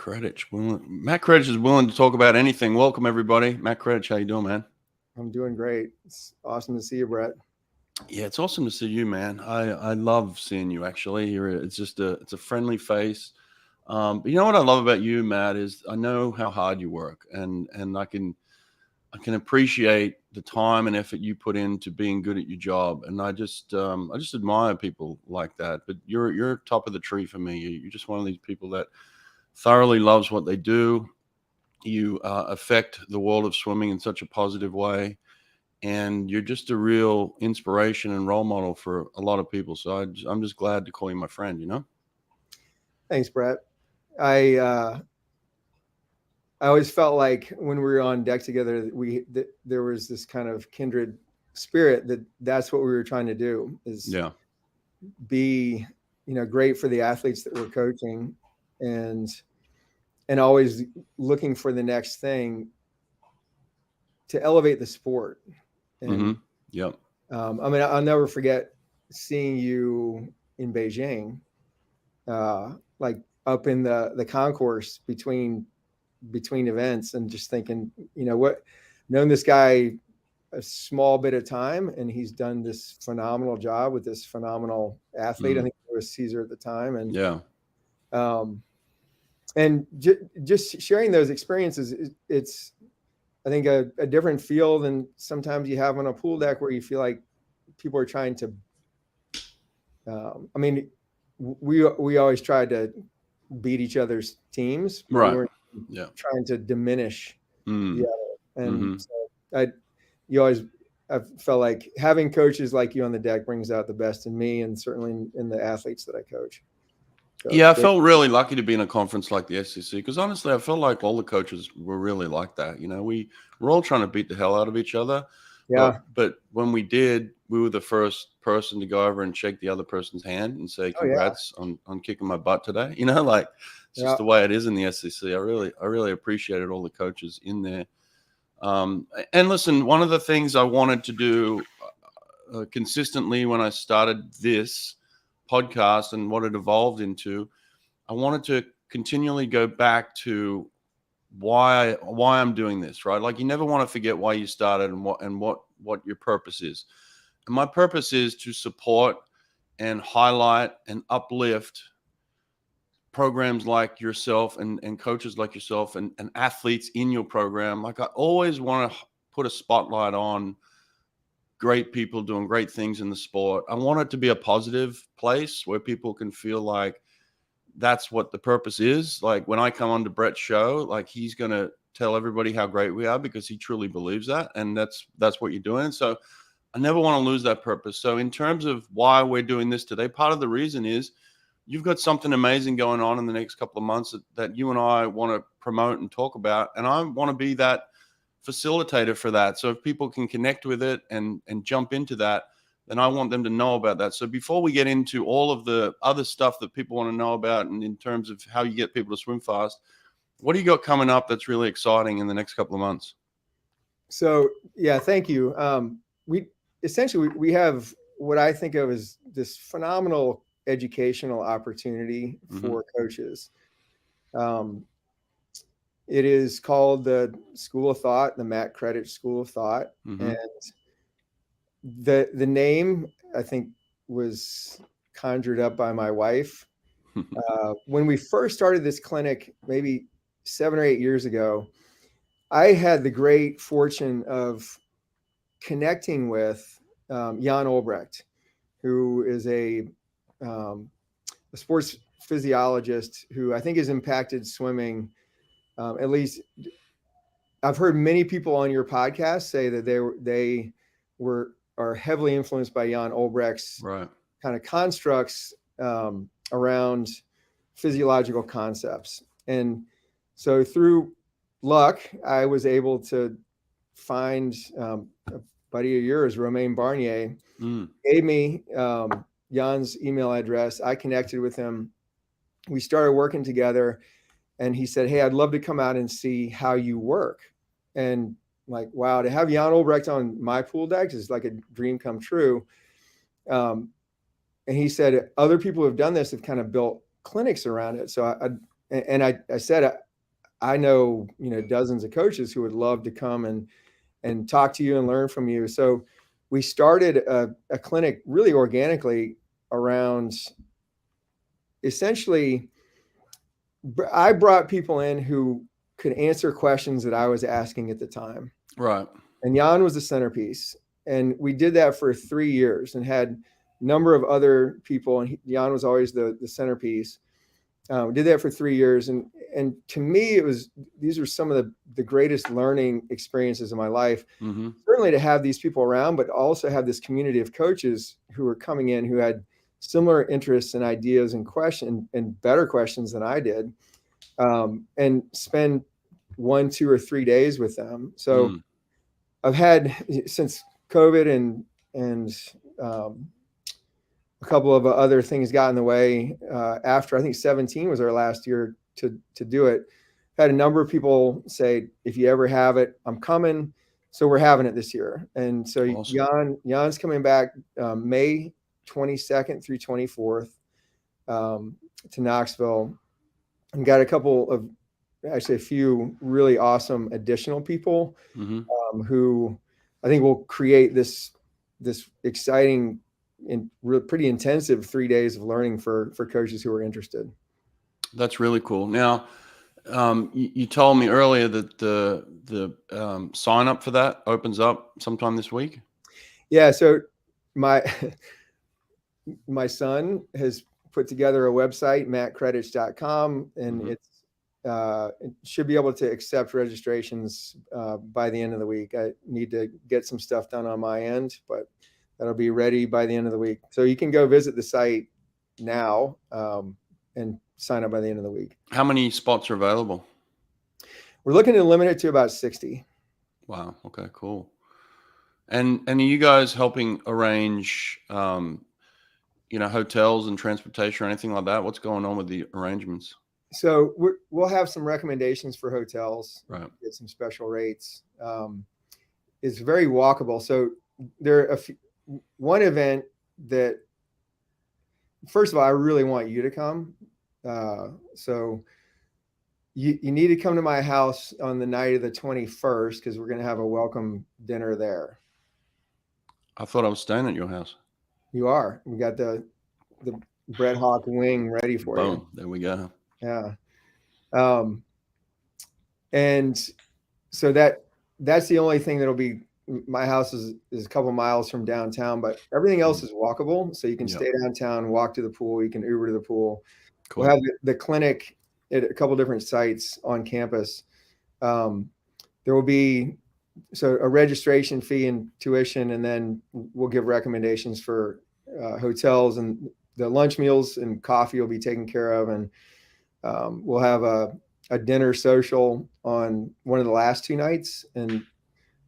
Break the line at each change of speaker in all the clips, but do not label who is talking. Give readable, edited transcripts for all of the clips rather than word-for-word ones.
Kredich. Matt Kredich is willing to talk about anything. Welcome, everybody. Matt Kredich, how you doing, man?
I'm doing great. It's awesome to see you, Brett.
Yeah, it's awesome to see you, man. I love seeing you. Actually, it's just it's a friendly face. But you know what I love about you, Matt, is I know how hard you work, and I can appreciate the time and effort you put into being good at your job, and I just admire people like that. But you're top of the tree for me. You're just one of these people that thoroughly loves what they do. You affect the world of swimming in such a positive way, and you're just a real inspiration and role model for a lot of people. So I'm just glad to call you my friend.
Thanks, Brett. I I always felt like when we were on deck together, there was this kind of kindred spirit that's what we were trying to do is
Yeah.
be great for the athletes that we're coaching, and always looking for the next thing to elevate the sport. And
Yep.
I mean, I'll never forget seeing you in Beijing, like up in the concourse between events, and just thinking, known this guy a small bit of time, and he's done this phenomenal job with this phenomenal athlete. I think it was Caesar at the time, and
Yeah.
And just sharing those experiences, it's I think a different feel than sometimes you have on a pool deck, where you feel like people are trying to. I mean, we always tried to beat each other's teams, but
Right.
we weren't
Yeah.
trying to diminish the other. And so I felt like having coaches like you on the deck brings out the best in me, and certainly in the athletes that I coach. So
Yeah, I felt really lucky to be in a conference like the SEC, because honestly, I felt like all the coaches were really like that. We're all trying to beat the hell out of each other.
Yeah.
But when we did, we were the first person to go over and shake the other person's hand and say, "Congrats on kicking my butt today." It's just the way it is in the SEC. I really appreciated all the coaches in there. And listen, one of the things I wanted to do consistently when I started this podcast and what it evolved into, I wanted to continually go back to why I'm doing this, right? Like, you never want to forget why you started and what your purpose is. And my purpose is to support and highlight and uplift programs like yourself and coaches like yourself and athletes in your program. Like, I always want to put a spotlight on great people doing great things in the sport. I want it to be a positive place where people can feel like that's what the purpose is. Like, when I come on to Brett's show, like, he's going to tell everybody how great we are, because he truly believes that. And that's what you're doing. So I never want to lose that purpose. So in terms of why we're doing this today, part of the reason is you've got something amazing going on in the next couple of months that you and I want to promote and talk about. And I want to be that facilitator for that. So if people can connect with it and jump into that, then I want them to know about that. So before we get into all of the other stuff that people want to know about, and in terms of how you get people to swim fast, what do you got coming up that's really exciting in the next couple of months?
So, yeah, thank you. We have what I think of as this phenomenal educational opportunity for coaches. It is called the School of Thought, the Matt Kredich School of Thought. And the name, I think, was conjured up by my wife. When we first started this clinic, maybe 7 or 8 years ago, I had the great fortune of connecting with Jan Olbrecht, who is a sports physiologist who I think has impacted swimming. At least I've heard many people on your podcast say that they are heavily influenced by Jan Olbrecht's kind of constructs around physiological concepts. And so through luck, I was able to find a buddy of yours, Romain Barnier, gave me Jan's email address. I connected with him. We started working together, and he said, "Hey, I'd love to come out and see how you work." And like, wow, to have Jan Olbrecht on my pool decks is like a dream come true. And he said other people who have done this have kind of built clinics around it. So and I said, I know, dozens of coaches who would love to come and talk to you and learn from you. So we started a clinic really organically around, essentially, I brought people in who could answer questions that I was asking at the time.
Right.
And Jan was the centerpiece. And we did that for 3 years and had a number of other people. And Jan was always the centerpiece. We did that for 3 years. And to me, these were some of the greatest learning experiences of my life.
Mm-hmm.
Certainly to have these people around, but also have this community of coaches who were coming in who had similar interests and ideas and questions and better questions than I did, and spend 1, 2, or 3 days with them. So I've had, since COVID and a couple of other things got in the way, after I think 17 was our last year to do it, had a number of people say, if you ever have it, I'm coming. So we're having it this year. And so awesome. Jan's coming back May 22nd through 24th to Knoxville, and got a few really awesome additional people who I think will create this exciting and pretty intensive 3 days of learning for coaches who are interested.
That's really cool. Now, you told me earlier that the sign up for that opens up sometime this week. Yeah.
So my son has put together a website, mattkredich.com, and it should be able to accept registrations by the end of the week. I need to get some stuff done on my end, but that'll be ready by the end of the week. So you can go visit the site now and sign up by the end of the week.
How many spots are available?
We're looking to limit it to about 60.
Wow. Okay, cool. And are you guys helping arrange, hotels and transportation or anything like that? What's going on with the arrangements?
So we'll have some recommendations for hotels,
right?
Get some special rates. It's very walkable. So there are one event that, first of all, I really want you to come. So you need to come to my house on the night of the 21st, because we're going to have a welcome dinner there.
I thought I was staying at your house.
You are. We got the Brett Hawk wing ready for you.
Boom. There we go.
Yeah. And so that's the only thing that'll be, my house is a couple miles from downtown, but everything else is walkable. So you can stay downtown, walk to the pool. You can Uber to the pool. Cool. We'll have the clinic at a couple different sites on campus. There will be a registration fee and tuition, and then we'll give recommendations for hotels, and the lunch meals and coffee will be taken care of. And we'll have a dinner social on one of the last 2 nights, and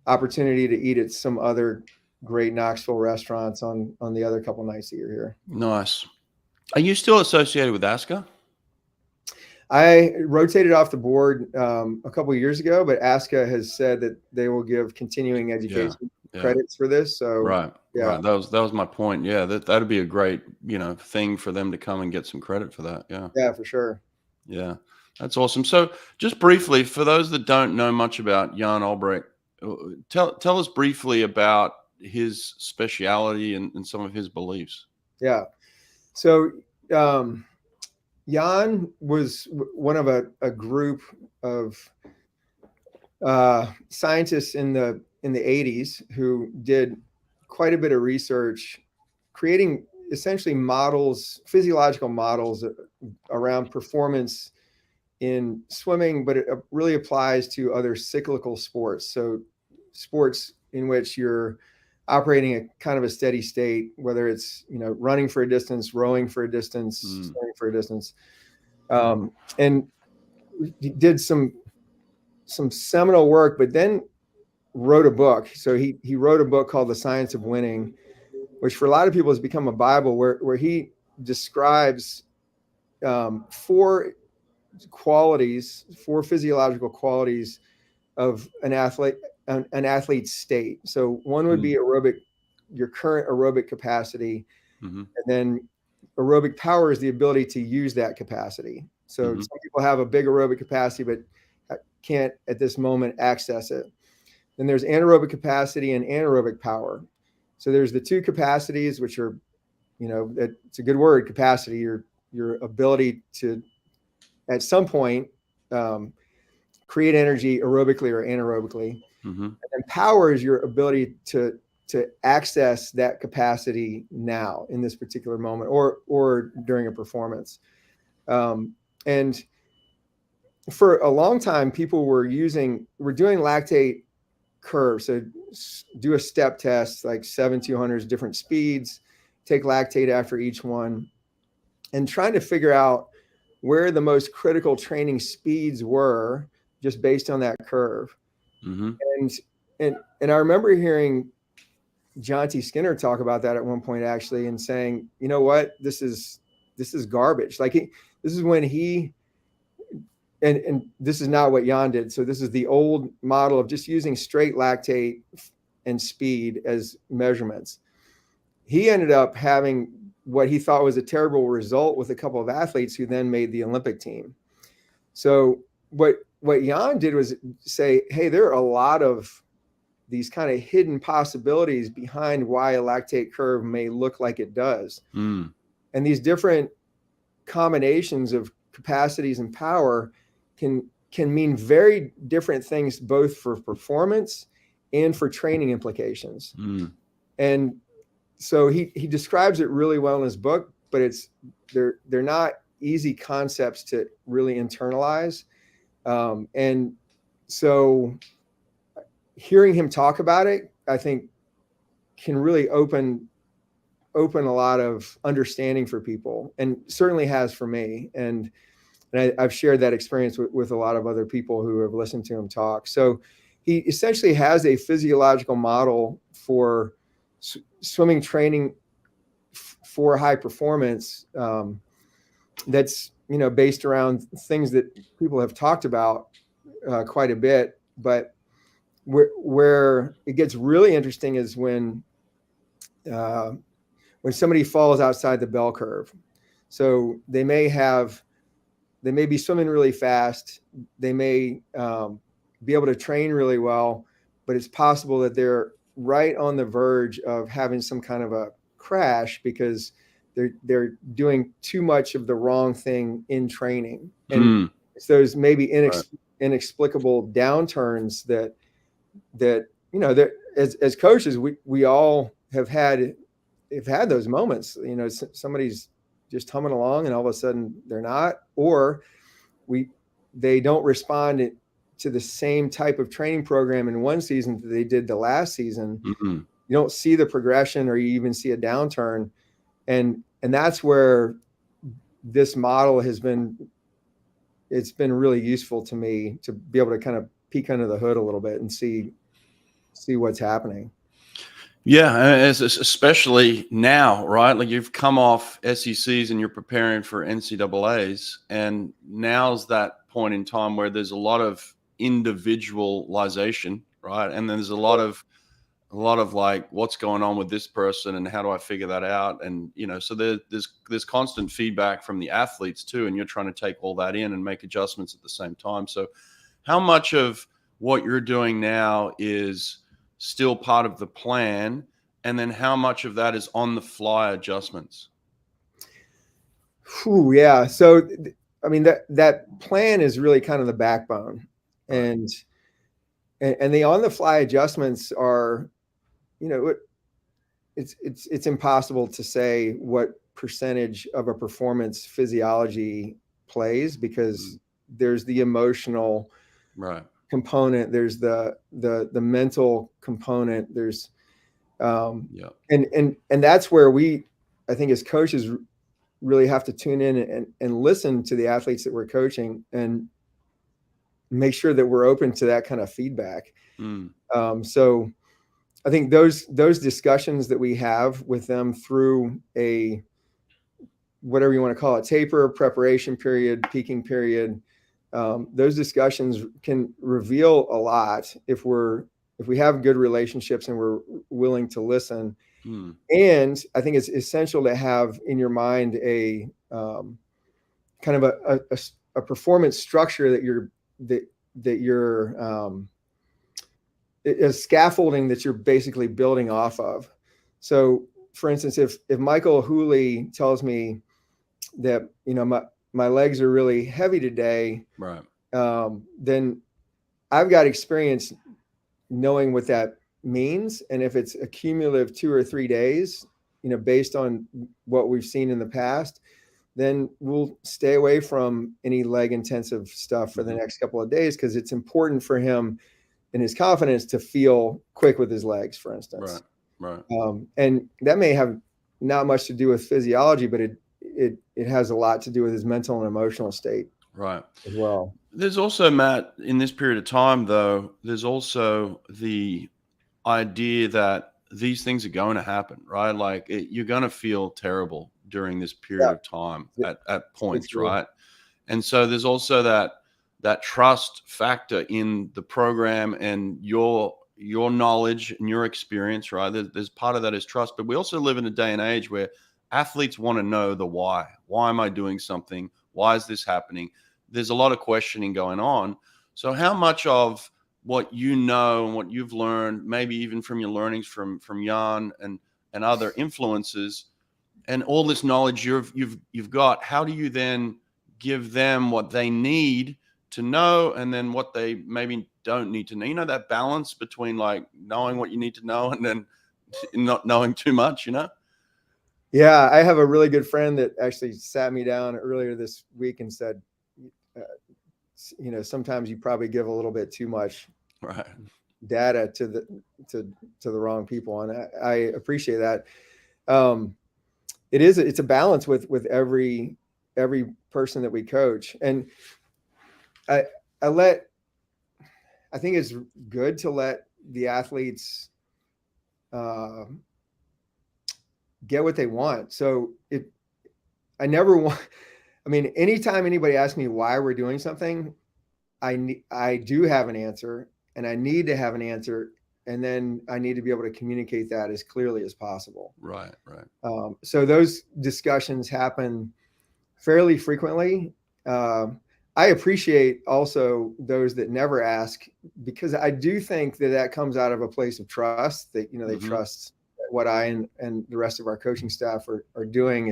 opportunity to eat at some other great Knoxville restaurants on the other couple nights that you're here.
Nice. Are you still associated with ASCA?
I rotated off the board a couple of years ago, but ASCA has said that they will give continuing education credits for this. So
right. That was my point. Yeah, that'd be a great thing for them to come and get some credit for that.
Yeah, for sure.
Yeah, that's awesome. So just briefly, for those that don't know much about Jan Olbrecht, tell us briefly about his speciality and some of his beliefs.
Yeah. So Jan was one of a group of scientists in the 80s who did quite a bit of research, creating essentially models, physiological models around performance in swimming, but it really applies to other cyclical sports. So sports in which you're operating a kind of a steady state, whether it's, running for a distance, rowing for a distance, swimming for a distance. And he did some seminal work, but then wrote a book. So he wrote a book called The Science of Winning, which for a lot of people has become a Bible, where he describes 4 physiological qualities of an athlete's state. So one would be your current aerobic capacity. And then aerobic power is the ability to use that capacity. So some people have a big aerobic capacity, but can't at this moment access it. Then there's anaerobic capacity and anaerobic power. So there's the two capacities, which are, it's a good word, capacity, your ability to, at some point, create energy aerobically or anaerobically. And power is your ability to access that capacity now in this particular moment or during a performance. And for a long time, people were doing lactate curves. So do a step test, like 7-200s, different speeds, take lactate after each one, and trying to figure out where the most critical training speeds were just based on that curve. And I remember hearing John T. Skinner talk about that at one point, actually, and saying, you know what, this is garbage. Like this is when and this is not what Jan did. So this is the old model of just using straight lactate and speed as measurements. He ended up having what he thought was a terrible result with a couple of athletes who then made the Olympic team. So what Jan did was say, hey, there are a lot of these kind of hidden possibilities behind why a lactate curve may look like it does. And these different combinations of capacities and power can mean very different things, both for performance and for training implications. And so he describes it really well in his book, but they're not easy concepts to really internalize. And so hearing him talk about it, I think, can really open a lot of understanding for people, and certainly has for me. And I've shared that experience with a lot of other people who have listened to him talk. So he essentially has a physiological model for swimming training for high performance that's based around things that people have talked about quite a bit. But where it gets really interesting is when somebody falls outside the bell curve. So they may be swimming really fast. They may be able to train really well, but it's possible that they're right on the verge of having some kind of a crash because they're doing too much of the wrong thing in training. And it's those maybe inexplicable downturns that as coaches, we all have had those moments. Somebody's just humming along and all of a sudden they're not, or they don't respond to the same type of training program in one season that they did the last season. You don't see the progression, or you even see a downturn. And that's where this model it's been really useful to me to be able to kind of peek under the hood a little bit and see what's happening.
Yeah, especially now, right? Like you've come off SECs and you're preparing for NCAAs, and now's that point in time where there's a lot of individualization, right? And then there's a lot of like, what's going on with this person and how do I figure that out? And so there's constant feedback from the athletes too, and you're trying to take all that in and make adjustments at the same time. So how much of what you're doing now is still part of the plan, and then how much of that is on the fly adjustments?
Yeah. So, I mean, that plan is really kind of the backbone, and the on the fly adjustments are, it's impossible to say what percentage of a performance physiology plays, because there's the emotional component, there's the mental component, there's and that's where I think as coaches really have to tune in and listen to the athletes that we're coaching and make sure that we're open to that kind of feedback. So I think those discussions that we have with them through a, whatever you want to call it, taper, preparation period, peaking period, those discussions can reveal a lot if we have good relationships and we're willing to listen. And I think it's essential to have in your mind a kind kind of a performance structure that you're a scaffolding that you're basically building off of. So for instance, if Michael Hooley tells me that, my legs are really heavy today,
right,
then I've got experience knowing what that means. And if it's a cumulative 2 or 3 days, based on what we've seen in the past, then we'll stay away from any leg intensive stuff for the next couple of days, because it's important for him and his confidence to feel quick with his legs, for instance.
Right.
And that may have not much to do with physiology, but it has a lot to do with his mental and emotional state.
Right.
As well.
There's also, Matt, in this period of time, though, there's also the idea that these things are going to happen, right? Like you're going to feel terrible during this period of time at points, right? And so there's also that trust factor in the program and your knowledge and your experience, right? There's part of that is trust, but we also live in a day and age where athletes want to know the why. Why am I doing something? Why is this happening? There's a lot of questioning going on. So how much of what you know and what you've learned, maybe even from your learnings from Jan and other influences, and all this knowledge you've got, how do you then give them what they need to know, and then what they maybe don't need to know? That balance between like knowing what you need to know and then not knowing too much,
Yeah, I have a really good friend that actually sat me down earlier this week and said, sometimes you probably give a little bit too much data to the wrong people, and I appreciate that. It's a balance with every person that we coach, and I think it's good to let the athletes get what they want. So anytime anybody asks me why we're doing something, I do have an answer, and I need to have an answer, and then I need to be able to communicate that as clearly as possible.
Right.
So those discussions happen fairly frequently. I appreciate also those that never ask, because I do think that comes out of a place of trust, that, they trust what I and the rest of our coaching staff are doing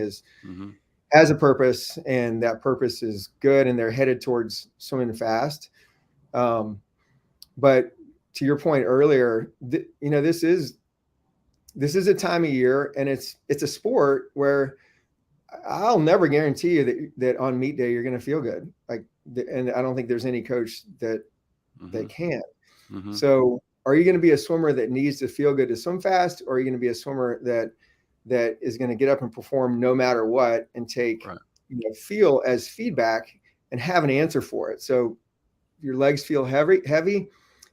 has a purpose, and that purpose is good, and they're headed towards swimming fast. But to your point earlier, this is a time of year, and it's a sport where I'll never guarantee you that on meet day you're going to feel good. And I don't think there's any coach that can. So are you going to be a swimmer that needs to feel good to swim fast, or are you going to be a swimmer that is going to get up and perform no matter what, and take feel as feedback and have an answer for it? So your legs feel heavy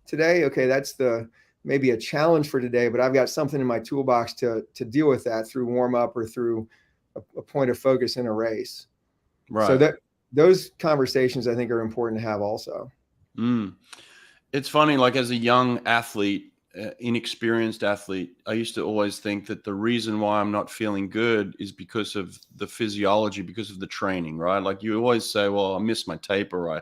today. Okay, that's maybe a challenge for today, but I've got something in my toolbox to deal with that through warm up or through a point of focus in a race.
Right.
So those conversations I think are important to have also.
It's funny, like as a young athlete, inexperienced athlete, I used to always think that the reason why I'm not feeling good is because of the physiology, because of the training, right? Like you always say, well, I missed my taper,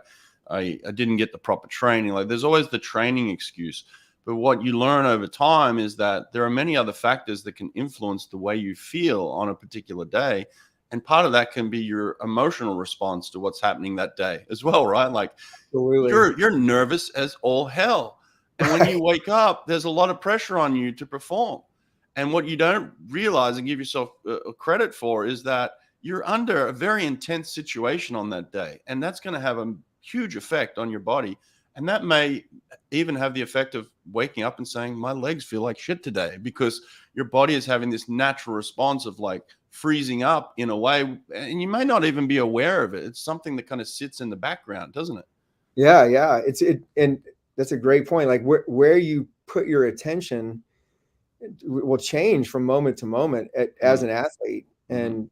I didn't get the proper training. Like there's always the training excuse. But what you learn over time is that there are many other factors that can influence the way you feel on a particular day. And part of that can be your emotional response to what's happening that day as well, right? Like you're nervous as all hell. And when you wake up, there's a lot of pressure on you to perform. And what you don't realize and give yourself credit for is that you're under a very intense situation on that day. And that's going to have a huge effect on your body. And that may even have the effect of waking up and saying, my legs feel like shit today, because your body is having this natural response of like freezing up in a way, and you may not even be aware of it. It's something that kind of sits in the background, doesn't it?
Yeah. And that's a great point. Like where you put your attention will change from moment to moment as an athlete. And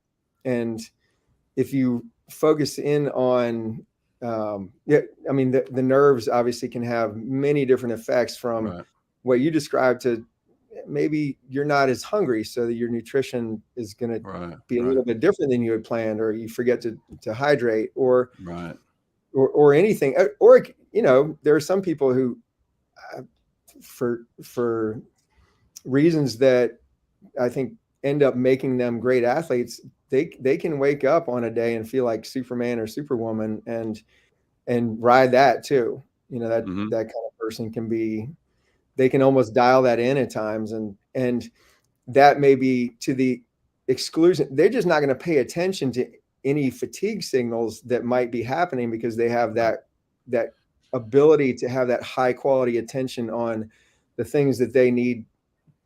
if you focus in on, the nerves obviously can have many different effects, from what you described to maybe you're not as hungry, so that your nutrition is going to be a little bit different than you had planned, or you forget to hydrate, or anything, or there are some people who, for reasons that I think end up making them great athletes, they can wake up on a day and feel like Superman or Superwoman and ride that too. That kind of person they can almost dial that in at times, and that may be to the exclusion. They're just not going to pay attention to any fatigue signals that might be happening, because they have that ability to have that high quality attention on the things that they need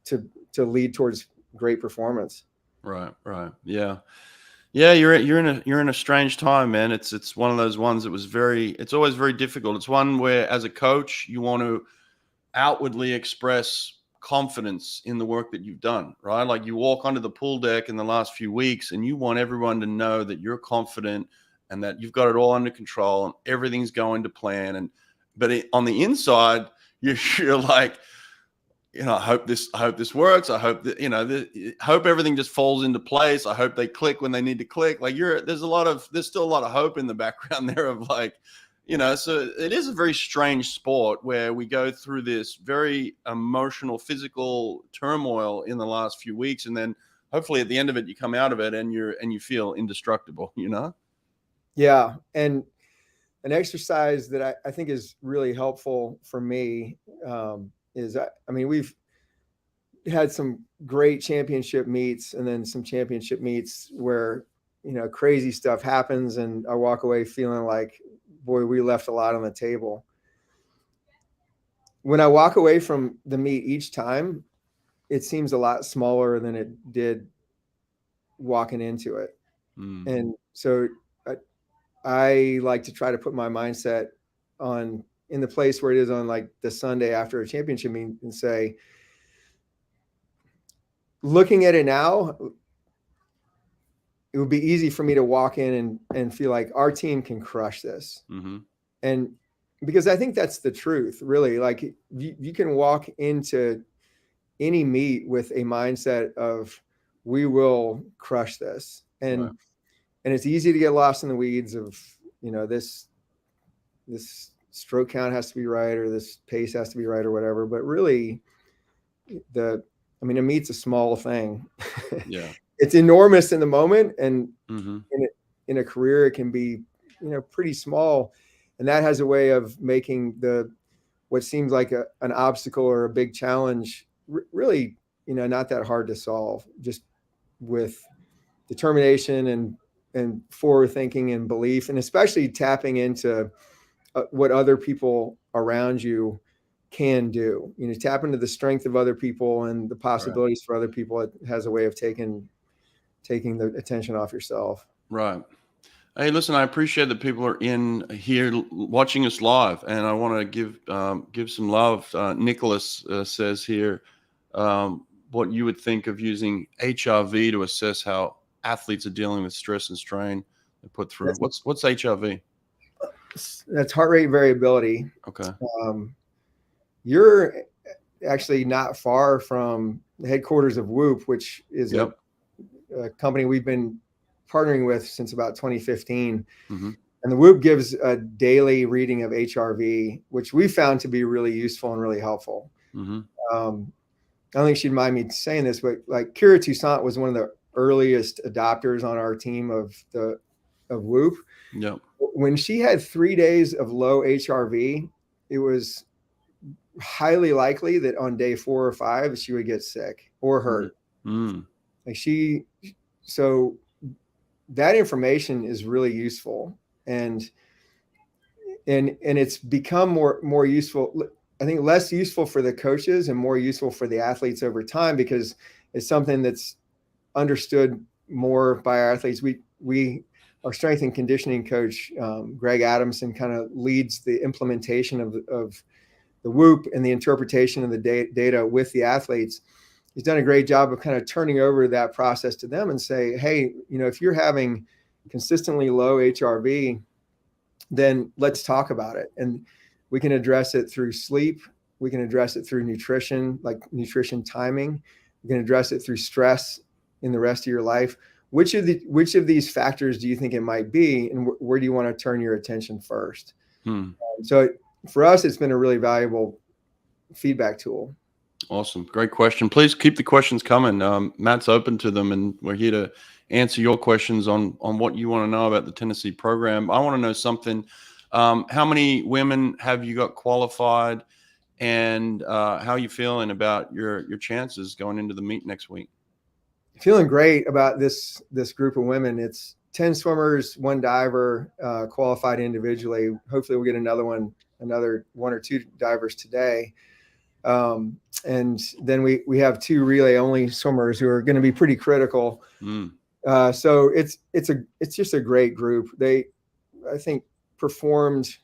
to lead towards great performance.
Right. Yeah. You're in a strange time, man. It's one of those ones that it's always very difficult. It's one where, as a coach, you want to outwardly express confidence in the work that you've done, right? Like, you walk onto the pool deck in the last few weeks and you want everyone to know that you're confident and that you've got it all under control and everything's going to plan. But on the inside, you're like, I hope this works. I hope that, hope everything just falls into place. I hope they click when they need to click. Like, there's still a lot of hope in the background there of, like, so it is a very strange sport where we go through this very emotional, physical turmoil in the last few weeks. And then hopefully at the end of it, you come out of it and you feel indestructible,
Yeah. And an exercise that I think is really helpful for me, is, we've had some great championship meets, and then some championship meets where, crazy stuff happens and I walk away feeling like, boy, we left a lot on the table. When I walk away from the meet each time, it seems a lot smaller than it did walking into it. And so I like to try to put my mindset in the place where it is on, like, the Sunday after a championship meet, and say, looking at it now, it would be easy for me to walk in and feel like our team can crush this. And because I think that's the truth, really. Like, you can walk into any meet with a mindset of, we will crush this. And it's easy to get lost in the weeds of, this stroke count has to be right, or this pace has to be right, or whatever. But really, a meet's a small thing.
Yeah.
It's enormous in the moment, and in a career, it can be, pretty small. And that has a way of making what seems like an obstacle or a big challenge really, not that hard to solve, just with determination and forward thinking and belief, and especially tapping into what other people around you can do. Tap into the strength of other people and the possibilities for other people. It has a way of taking the attention off yourself.
Right. Hey, listen, I appreciate that people are in here watching us live, and I want to give some love. Nicholas says here, what you would think of using HRV to assess how athletes are dealing with stress and strain they put through. What's HRV?
That's heart rate variability.
Okay.
You're actually not far from the headquarters of Whoop, which is a company we've been partnering with since about 2015. And the Whoop gives a daily reading of HRV, which we found to be really useful and really helpful. I don't think she'd mind me saying this, but, like, Kira Toussaint was one of the earliest adopters on our team of Whoop. When she had 3 days of low HRV, it was highly likely that on day 4 or 5 she would get sick or hurt. So that information is really useful, and it's become more useful. I think less useful for the coaches and more useful for the athletes over time, because it's something that's understood more by our athletes. Our strength and conditioning coach, Greg Adamson, kind of leads the implementation of the Whoop and the interpretation of the data with the athletes. He's done a great job of kind of turning over that process to them and say, hey, if you're having consistently low HRV, then let's talk about it. And we can address it through sleep, We can address it through nutrition, like nutrition timing. We can address it through stress in the rest of your life. Which of these factors do you think it might be, and where do you want to turn your attention first? So for us, it's been a really valuable feedback tool.
Awesome. Great question. Please keep the questions coming. Matt's open to them, and we're here to answer your questions on what you want to know about the Tennessee program. I want to know something. How many women have you got qualified, and how are you feeling about your chances going into the meet next week?
Feeling great about this group of women. It's 10 swimmers, 1 diver, qualified individually. Hopefully we'll get another one or 2 divers today. And then we have 2 relay only swimmers who are going to be pretty critical. So it's just a great group. They, I think, performed.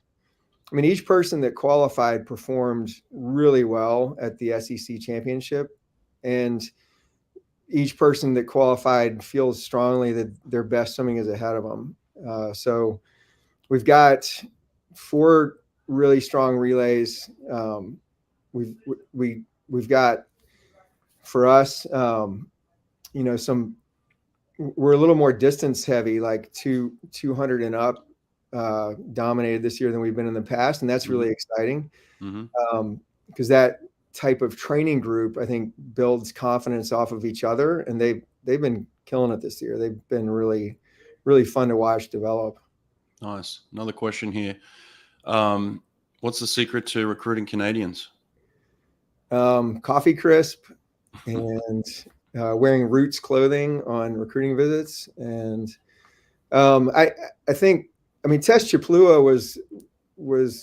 I mean, each person that qualified performed really well at the SEC championship, and each person that qualified feels strongly that their best swimming is ahead of them. So we've got 4 really strong relays. We've got, for us, we're a little more distance heavy, like 200 and up, dominated this year than we've been in the past, and that's really exciting. Because that type of training group, I think, builds confidence off of each other, and they've been killing it this year. They've been really, really fun to watch develop.
Nice. Another question here. What's the secret to recruiting Canadians?
Coffee crisp and wearing Roots clothing on recruiting visits. And I think, Tess Chiplua was,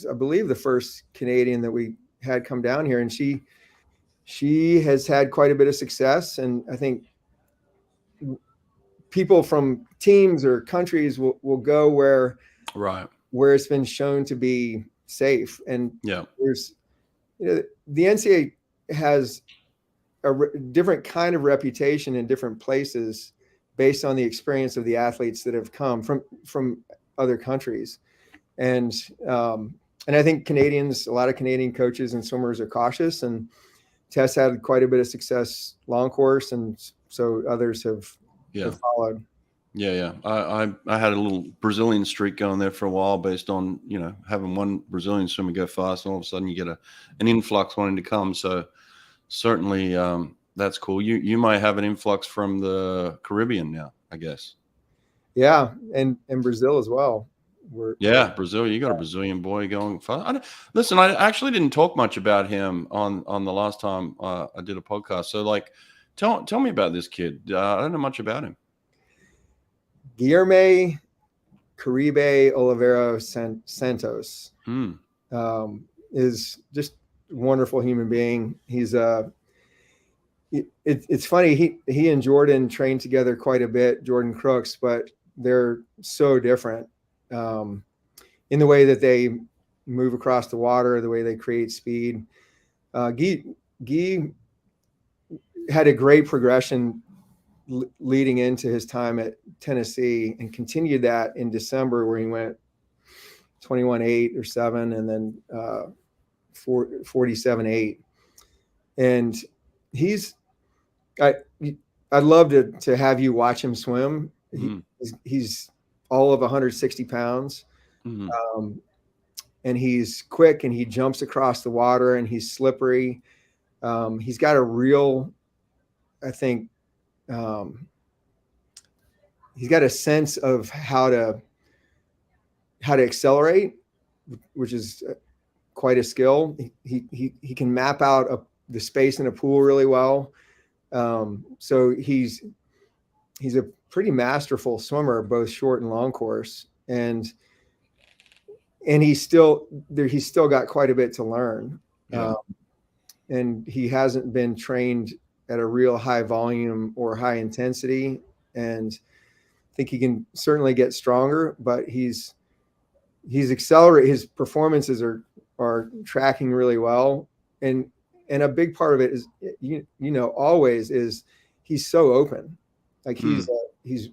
I believe, the first Canadian that we had come down here, and she has had quite a bit of success. And I think people from teams or countries will go where it's been shown to be safe. And there's, the NCAA has a different kind of reputation in different places based on the experience of the athletes that have come from other countries. And I think a lot of Canadian coaches and swimmers are cautious, and Tess had quite a bit of success long course, and so others have followed.
Yeah. I had a little Brazilian streak going there for a while based on, having one Brazilian swimmer go fast, and all of a sudden you get an influx wanting to come. So certainly that's cool. You might have an influx from the Caribbean now, I guess. Yeah,
and Brazil as well.
Brazil. You got a Brazilian boy going fast. Listen, I actually didn't talk much about him on the last time I did a podcast. So, tell me about this kid. I don't know much about him.
Guilherme Caribe Oliveira Santos is just a wonderful human being. He's it's funny. He and Jordan trained together quite a bit, Jordan Crooks, but they're so different in the way that they move across the water, the way they create speed. Guy had a great progression leading into his time at Tennessee, and continued that in December, where he went 21.8 or 7, and then 47.8. And I'd love to have you watch him swim. He's all of 160 pounds. And he's quick, and he jumps across the water, and he's slippery. He's got a real, I think, he's got a sense of how to accelerate, which is quite a skill. He can map out the space in a pool really well. So he's a pretty masterful swimmer, both short and long course, and he's still got quite a bit to learn. And he hasn't been trained at a real high volume or high intensity, and I think he can certainly get stronger, but he's accelerated. His performances are tracking really well. And a big part of it is, always is he's so open. Like he's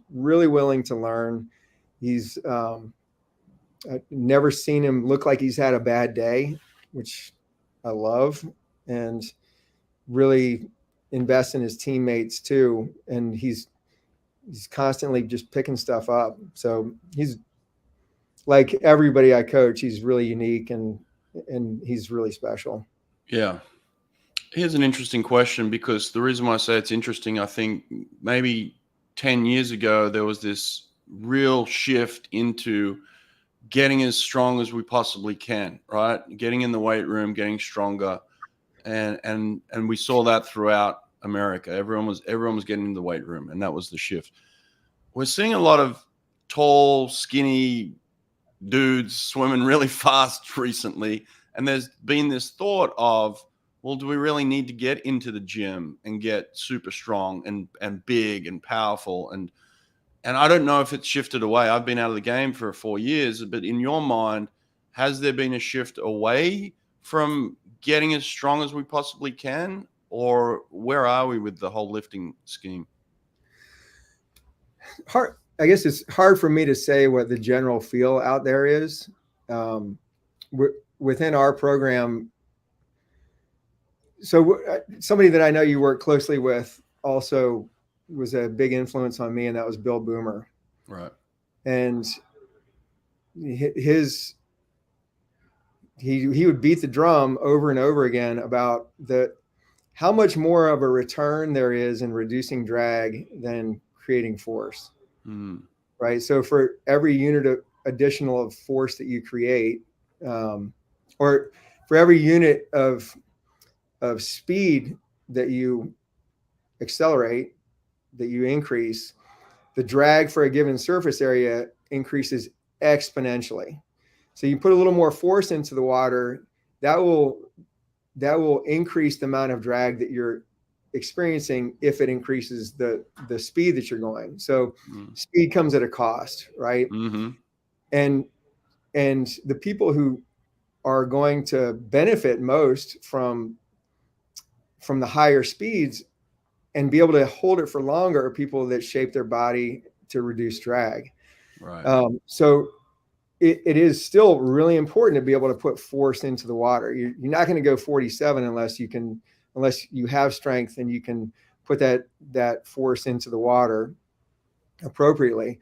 really willing to learn. He's I've never seen him look like he's had a bad day, which I love, and really invest in his teammates too. And he's constantly just picking stuff up. So he's like everybody I coach. He's really unique, and he's really special.
Yeah. Here's an interesting question, because the reason why I say it's interesting, I think maybe 10 years ago, there was this real shift into getting as strong as we possibly can, right? Getting in the weight room, getting stronger. And we saw that throughout America. Everyone was getting in the weight room, and that was the shift. We're seeing a lot of tall, skinny dudes swimming really fast recently. And there's been this thought of, well, do we really need to get into the gym and get super strong and big and powerful? And I don't know if it's shifted away. I've been out of the game for 4 years, but in your mind, has there been a shift away from getting as strong as we possibly can? Or where are we with the whole lifting scheme?
Hard. I guess it's hard for me to say what the general feel out there is. Within our program, so somebody that I know you work closely with also was a big influence on me, and that was Bill Boomer.
Right.
And he would beat the drum over and over again about how much more of a return there is in reducing drag than creating force. Right. So for every unit of additional force that you create, or for every unit of speed that you accelerate, that you increase, the drag for a given surface area increases exponentially. So you put a little more force into the water, that will increase the amount of drag that you're experiencing if it increases the speed that you're going. So speed comes at a cost, right?
Mm-hmm.
And the people who are going to benefit most from the higher speeds and be able to hold it for longer are people that shape their body to reduce drag.
Right.
So it is still really important to be able to put force into the water. You're not going to go 47 unless you have strength and you can put that force into the water appropriately.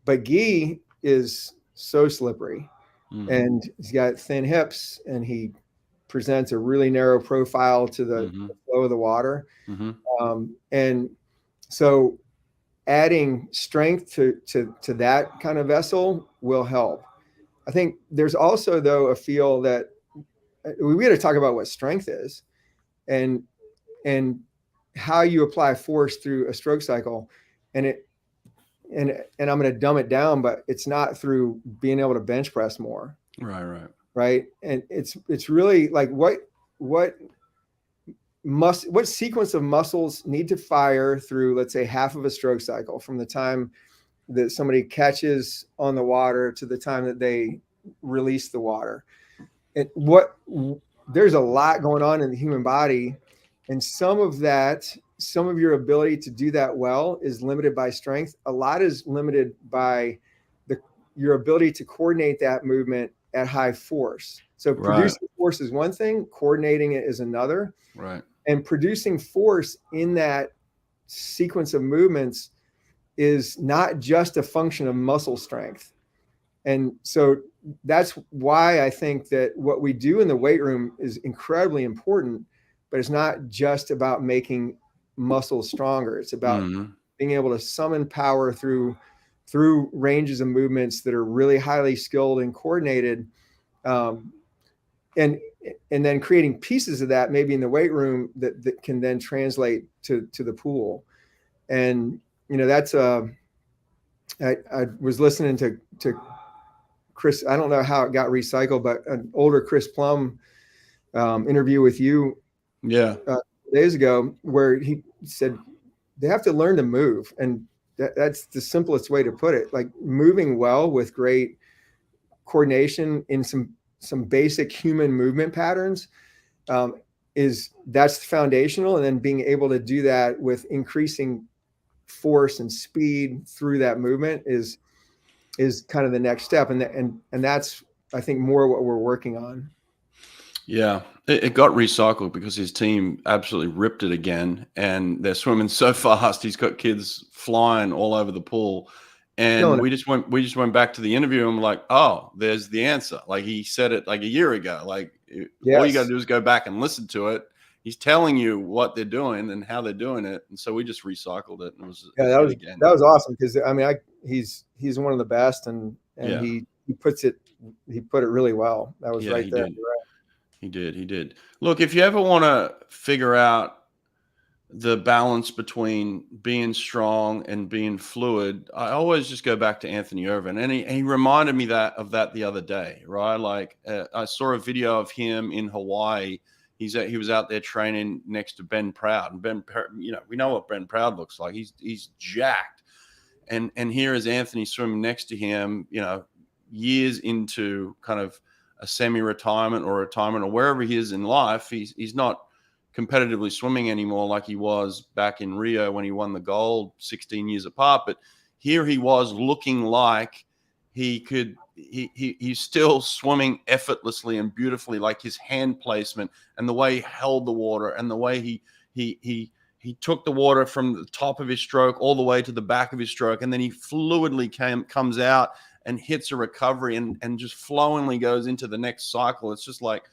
But Guy is so slippery, and he's got thin hips, and he presents a really narrow profile to the flow of the water. And so adding strength to that kind of vessel will help. I think there's also, though, a feel that we got to talk about what strength is and how you apply force through a stroke cycle. And I'm going to dumb it down, but it's not through being able to bench press more. Right. And it's really like what sequence of muscles need to fire through, let's say, half of a stroke cycle, from the time that somebody catches on the water to the time that they release the water. And there's a lot going on in the human body, and some of your ability to do that well is limited by strength. A lot is limited by your ability to coordinate that movement at high force. So producing force is one thing, coordinating it is another.
Right.
And producing force in that sequence of movements is not just a function of muscle strength. And so that's why I think that what we do in the weight room is incredibly important, but it's not just about making muscles stronger. It's about being able to summon power through ranges of movements that are really highly skilled and coordinated, and then creating pieces of that maybe in the weight room that can then translate to the pool. And that's I was listening to Chris. I don't know how it got recycled, but an older Chris Plum interview with you days ago, where he said they have to learn to move, and that's the simplest way to put it. Like, moving well with great coordination in some basic human movement patterns that's foundational, and then being able to do that with increasing force and speed through that movement is kind of the next step, and that's, I think, more what we're working on.
Yeah, it got recycled because his team absolutely ripped it again, and they're swimming so fast. He's got kids flying all over the pool, and
Killing it.
we just went back to the interview and we're like, oh, there's the answer. Like he said it like a year ago. Like all you got to
Yes.
do is go back and listen to it. He's telling you what they're doing and how they're doing it, and so we just recycled it, and it was
Yeah,
good again.
that was awesome because I mean, he's one of the best, and
Yeah,
he put it really well. That was
yeah,
right
he
there.
did. He did. He did. Look, if you ever want to figure out the balance between being strong and being fluid, I always just go back to Anthony Irvin, and he reminded me of that the other day, right? Like I saw a video of him in Hawaii. He was out there training next to Ben Proud, and you know, we know what Ben Proud looks like. He's jacked, and here is Anthony swimming next to him, you know, years into kind of a semi-retirement or retirement or wherever he is in life. He's not competitively swimming anymore like he was back in Rio when he won the gold 16 years apart. But here he was looking like he's still swimming effortlessly and beautifully, like his hand placement and the way he held the water and the way he took the water from the top of his stroke all the way to the back of his stroke, and then he fluidly comes out and hits a recovery and just flowingly goes into the next cycle. It's just like,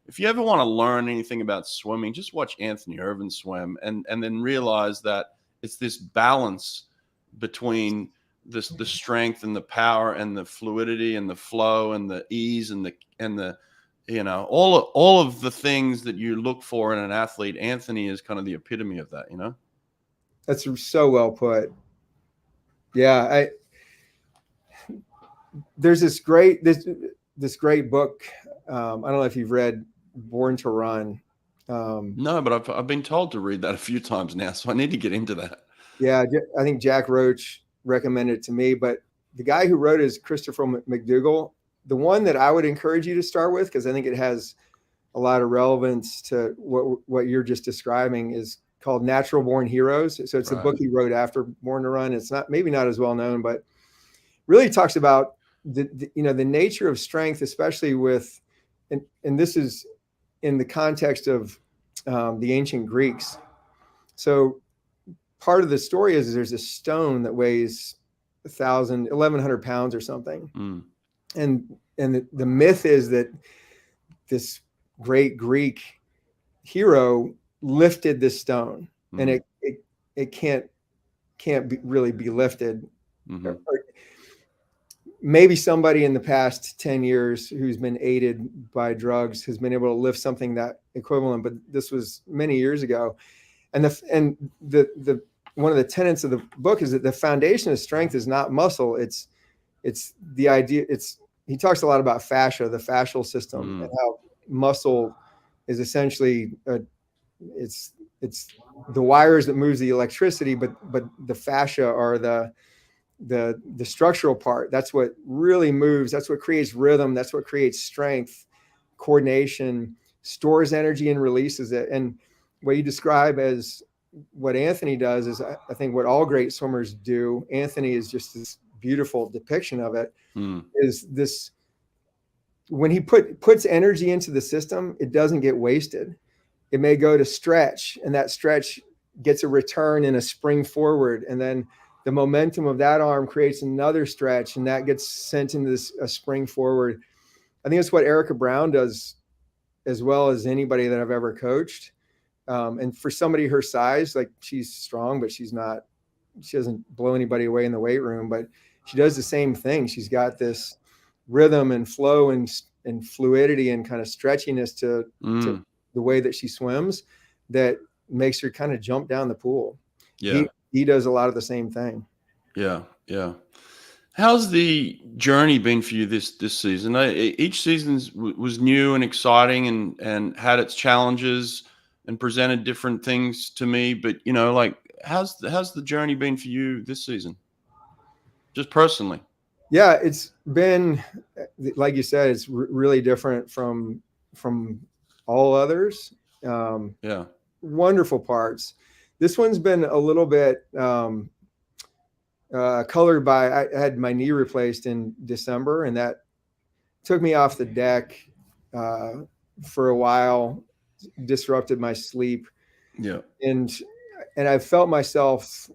if you ever want to learn anything about swimming, just watch Anthony Irvin swim and then realize that it's this balance between the strength and the power and the fluidity and the flow and the ease and the you know, all of the things that you look for in an athlete. Anthony is kind of the epitome of that, you know?
That's so well put. Yeah, there's this great book. I don't know if you've read Born to Run.
No, but I've been told to read that a few times now, so I need to get into that.
Yeah, I think Jack Roach recommended it to me, but the guy who wrote it is Christopher McDougall. The one that I would encourage you to start with, because I think it has a lot of relevance to what you're just describing, is called Natural Born Heroes. So it's a book he wrote after Born to Run. It's maybe not as well known, but really talks about the nature of strength, especially with, and this is in the context of the ancient Greeks. So part of the story is there's a stone that weighs 1,100 pounds or something. And the myth is that this great Greek hero lifted this stone, and it can't really be lifted. Or maybe somebody in the past 10 years who's been aided by drugs has been able to lift something that equivalent, but this was many years ago. And the one of the tenets of the book is that the foundation of strength is not muscle. It's the idea. He talks a lot about fascia, the fascial system, and how muscle is essentially it's the wires that moves the electricity, but the fascia are the structural part. That's what really moves. That's what creates rhythm. That's what creates strength, coordination, stores energy and releases it. And what you describe as what Anthony does is, I think, what all great swimmers do. Anthony is just this beautiful depiction of it. Is this, when he puts energy into the system, it doesn't get wasted. It may go to stretch, and that stretch gets a return in a spring forward, and then the momentum of that arm creates another stretch, and that gets sent into a spring forward. I think it's what Erica Beine does as well as anybody that I've ever coached. And for somebody her size, like, she's strong, but she doesn't blow anybody away in the weight room, but she does the same thing. She's got this rhythm and flow and fluidity and kind of stretchiness to the way that she swims that makes her kind of jump down the pool. Yeah. He does a lot of the same thing.
Yeah. Yeah. How's the journey been for you this season? Each season was new and exciting and had its challenges and presented different things to me. But, you know, like, how's the journey been for you this season? Just personally.
Yeah, it's been, like you said, it's really different from all others.
Yeah.
Wonderful parts. This one's been a little bit colored by, I had my knee replaced in December, and that took me off the deck for a while disrupted my sleep.
Yeah.
And I felt myself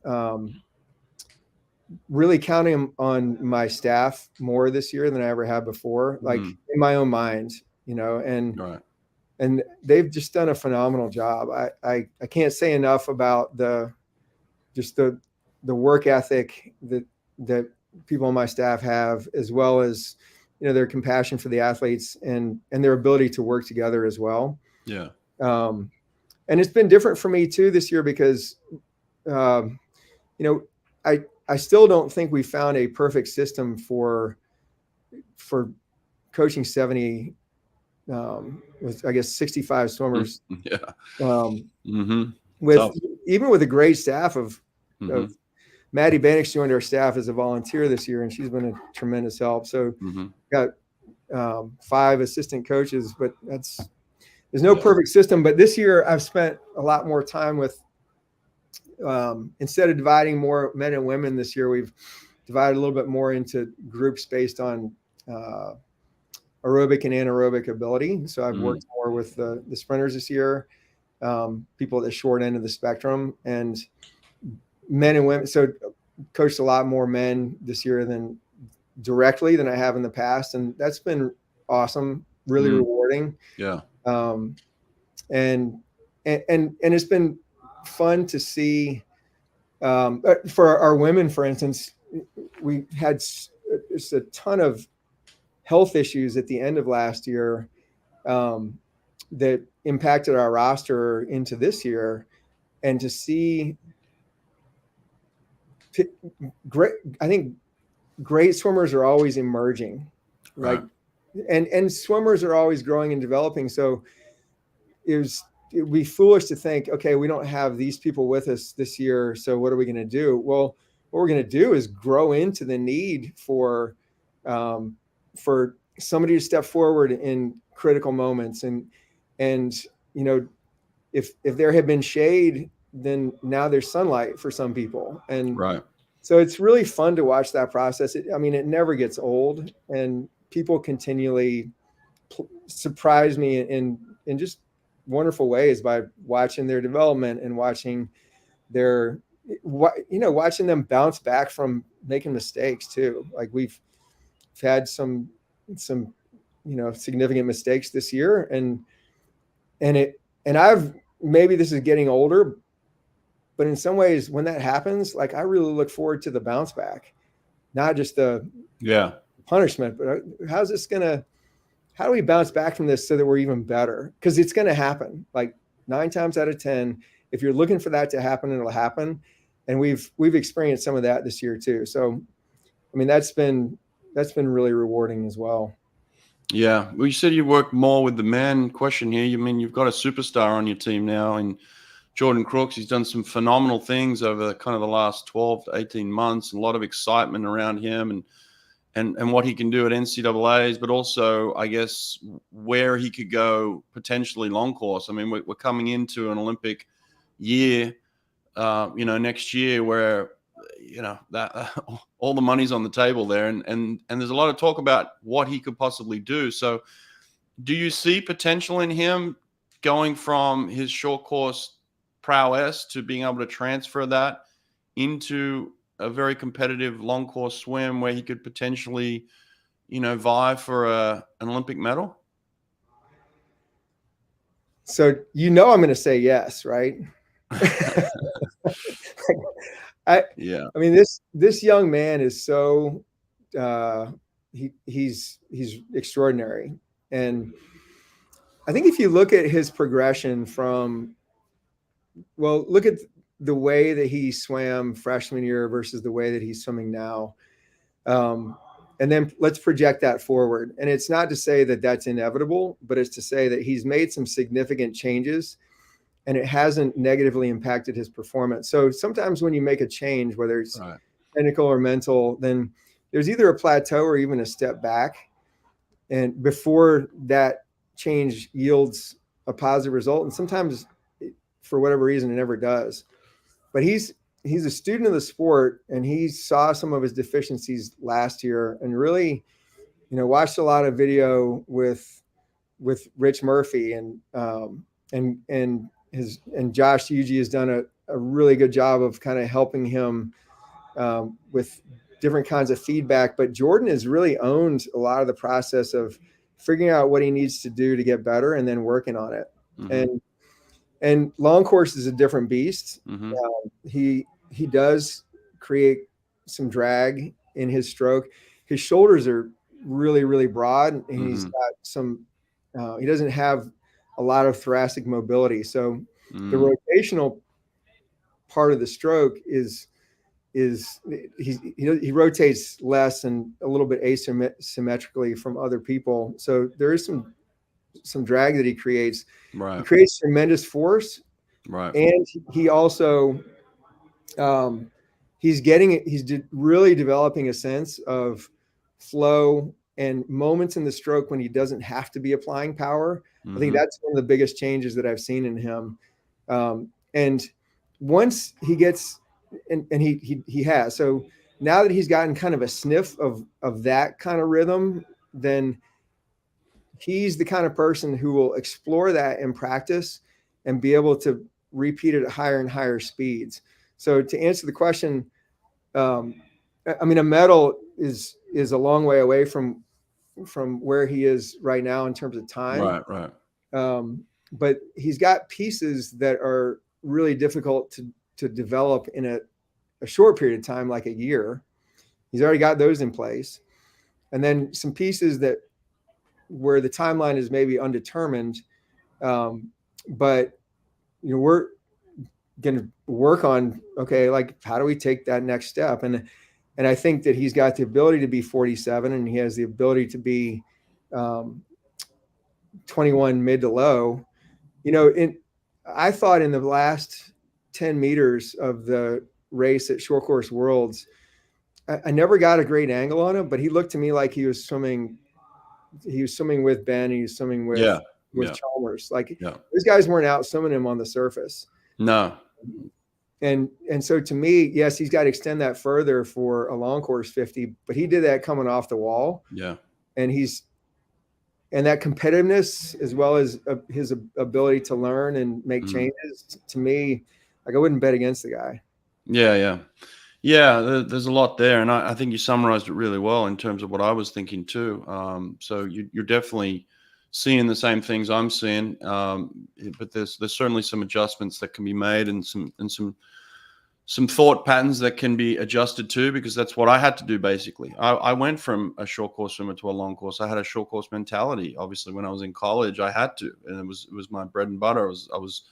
really counting on my staff more this year than I ever have before, like in my own mind, and they've just done a phenomenal job. I can't say enough about the work ethic that people on my staff have, as well as, their compassion for the athletes and their ability to work together as well.
Yeah.
And it's been different for me too this year because, I still don't think we found a perfect system for coaching 70, with, I guess, 65 swimmers.
Yeah.
Even with a great staff of Maddie Bannick's joined our staff as a volunteer this year, and she's been a tremendous help. So got 5 assistant coaches, but there's no perfect system. But this year I've spent a lot more time with, instead of dividing more men and women this year, we've divided a little bit more into groups based on aerobic and anaerobic ability. So I've worked more with the sprinters this year, people at the short end of the spectrum, and men and women. So coached a lot more men this year than I have in the past. And that's been awesome, really rewarding.
Yeah.
And it's been fun to see, for our women, for instance, we had just a ton of health issues at the end of last year that impacted our roster into this year, and to see I think great swimmers are always emerging, right? And swimmers are always growing and developing. So it'd be foolish to think, okay, we don't have these people with us this year, so what are we going to do? Well, what we're going to do is grow into the need for somebody to step forward in critical moments. And if there had been shade, then now there's sunlight for some people. And so it's really fun to watch that process. It never gets old, and people continually surprise me in just wonderful ways by watching their development and watching watching them bounce back from making mistakes too. Like we've had some significant mistakes this year, and I've, maybe this is getting older, but in some ways when that happens, like I really look forward to the bounce back, not just the punishment, but how do we bounce back from this so that we're even better? Because it's going to happen. Like 9 times out of 10, if you're looking for that to happen, it'll happen. And we've experienced some of that this year too. So, that's been really rewarding as well.
Yeah. Well, you said you work more with the men. Question here. You've got a superstar on your team now, and Jordan Crooks. He's done some phenomenal things over kind of the last 12 to 18 months, and a lot of excitement around him and what he can do at NCAAs, but also, I guess, where he could go potentially long course. We're coming into an Olympic year, next year, where, that all the money's on the table there. And there's a lot of talk about what he could possibly do. So do you see potential in him going from his short course prowess to being able to transfer that into a very competitive long course swim where he could potentially, vie for an Olympic medal?
So, I'm going to say yes, right? This young man is so, he's extraordinary. And I think if you look at his progression look at the way that he swam freshman year versus the way that he's swimming now. And then let's project that forward. And it's not to say that that's inevitable, but it's to say that he's made some significant changes and it hasn't negatively impacted his performance. So sometimes when you make a change, whether it's technical or mental, then there's either a plateau or even a step back. And before that change yields a positive result. And sometimes for whatever reason, it never does. But he's a student of the sport, and he saw some of his deficiencies last year and really, watched a lot of video with with Rich Murphy and Josh Yuji has done a really good job of kind of helping him with different kinds of feedback. But Jordan has really owned a lot of the process of figuring out what he needs to do to get better and then working on it. And long course is a different beast. He does create some drag in his stroke. His shoulders are really, really broad, and he's got some. He doesn't have a lot of thoracic mobility, so the rotational part of the stroke is he rotates less and a little bit asymmetrically from other people. So there is some drag that he creates.
Right.
He creates tremendous force.
Right.
And he also he's really developing a sense of flow and moments in the stroke when he doesn't have to be applying power. I think that's one of the biggest changes that I've seen in him. And once he gets, and he has, so now that he's gotten kind of a sniff of that kind of rhythm, then he's the kind of person who will explore that in practice and be able to repeat it at higher and higher speeds. So to answer the question, I mean, a medal is a long way away from where he is right now in terms of time.
Right.
But he's got pieces that are really difficult to develop in a short period of time, like a year. He's already got those in place. And then some pieces where the timeline is maybe undetermined. But we're going to work on, okay, like, how do we take that next step? And I think that he's got the ability to be 47, and he has the ability to be 21 mid to low. I thought in the last 10 meters of the race at Short Course Worlds, I never got a great angle on him, but he looked to me like he was swimming with Ben, and he was swimming with Chalmers. Like, those guys weren't out swimming him on the surface.
No.
And so to me, yes, he's got to extend that further for a long course 50, but he did that coming off the wall.
Yeah.
And that competitiveness, as well as his ability to learn and make changes, to me, like, I wouldn't bet against the guy.
Yeah. There's a lot there, and I think you summarized it really well in terms of what I was thinking too. So you're definitely seeing the same things I'm seeing, but there's certainly some adjustments that can be made, and some thought patterns that can be adjusted to, because that's what I had to do basically. I went from a short course swimmer to a long course. I had a short course mentality. Obviously, when I was in college, I had to, and it was my bread and butter. I was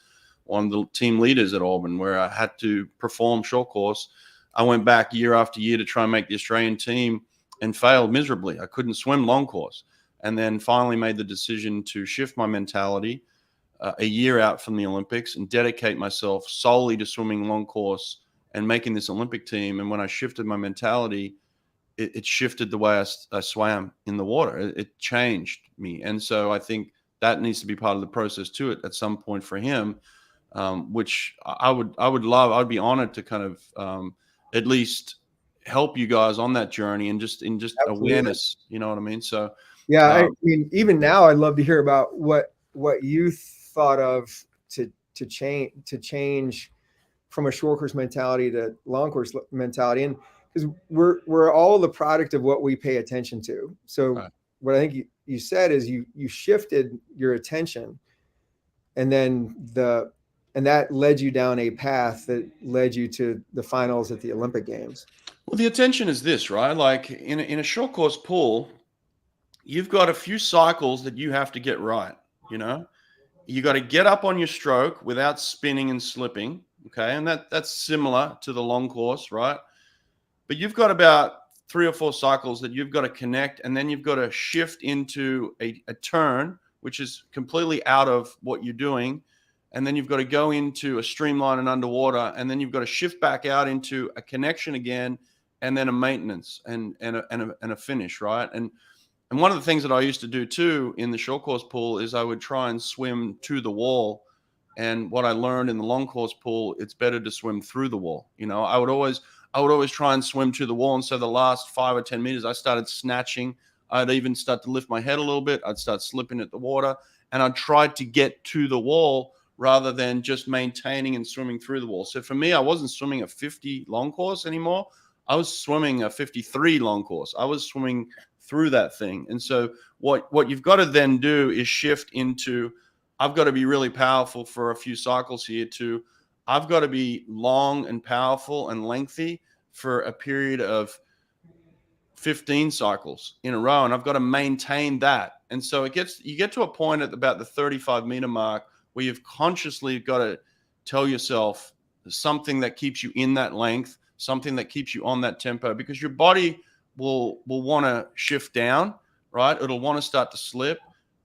one of the team leaders at Auburn, where I had to perform short course. I went back year after year to try and make the Australian team and failed miserably. I couldn't swim long course, and then finally made the decision to shift my mentality a year out from the Olympics and dedicate myself solely to swimming long course and making this Olympic team. And when I shifted my mentality, it shifted the way I swam in the water. It changed me. And so I think that needs to be part of the process to it at some point for him, which I would love. I'd be honored to kind of at least help you guys on that journey, and just awareness, you know what I mean? So
yeah, I mean, even now I'd love to hear about what you thought of to change from a short course mentality to long course mentality. And because we're all the product of what we pay attention to. So what I think you said is you shifted your attention, and then that led you down a path that led you to the finals at the Olympic Games.
Well, the attention is this, right? Like in a short course pool, you've got a few cycles that you have to get right. You got to get up on your stroke without spinning and slipping. Okay. And that's similar to the long course, right? But you've got about 3 or 4 cycles that you've got to connect, and then you've got to shift into a turn, which is completely out of what you're doing. And then you've got to go into a streamline and underwater, and then you've got to shift back out into a connection again, and then a maintenance and a finish, right? And one of the things that I used to do too in the short course pool is I would try and swim to the wall. And what I learned in the long course pool, it's better to swim through the wall. I would always try and swim to the wall. And so the last 5 or 10 meters, I started snatching. I'd even start to lift my head a little bit. I'd start slipping at the water, and I'd try to get to the wall rather than just maintaining and swimming through the wall. So for me, I wasn't swimming a 50 long course anymore. I was swimming a 53 long course. I was swimming through that thing. And so what you've got to then do is shift into, I've got to be really powerful for a few cycles here too. I've got to be long and powerful and lengthy for a period of 15 cycles in a row. And I've got to maintain that. And so you get to a point at about the 35-meter mark where you've consciously got to tell yourself something that keeps you in that length, something that keeps you on that tempo, because your body will want to shift down, right? It'll want to start to slip.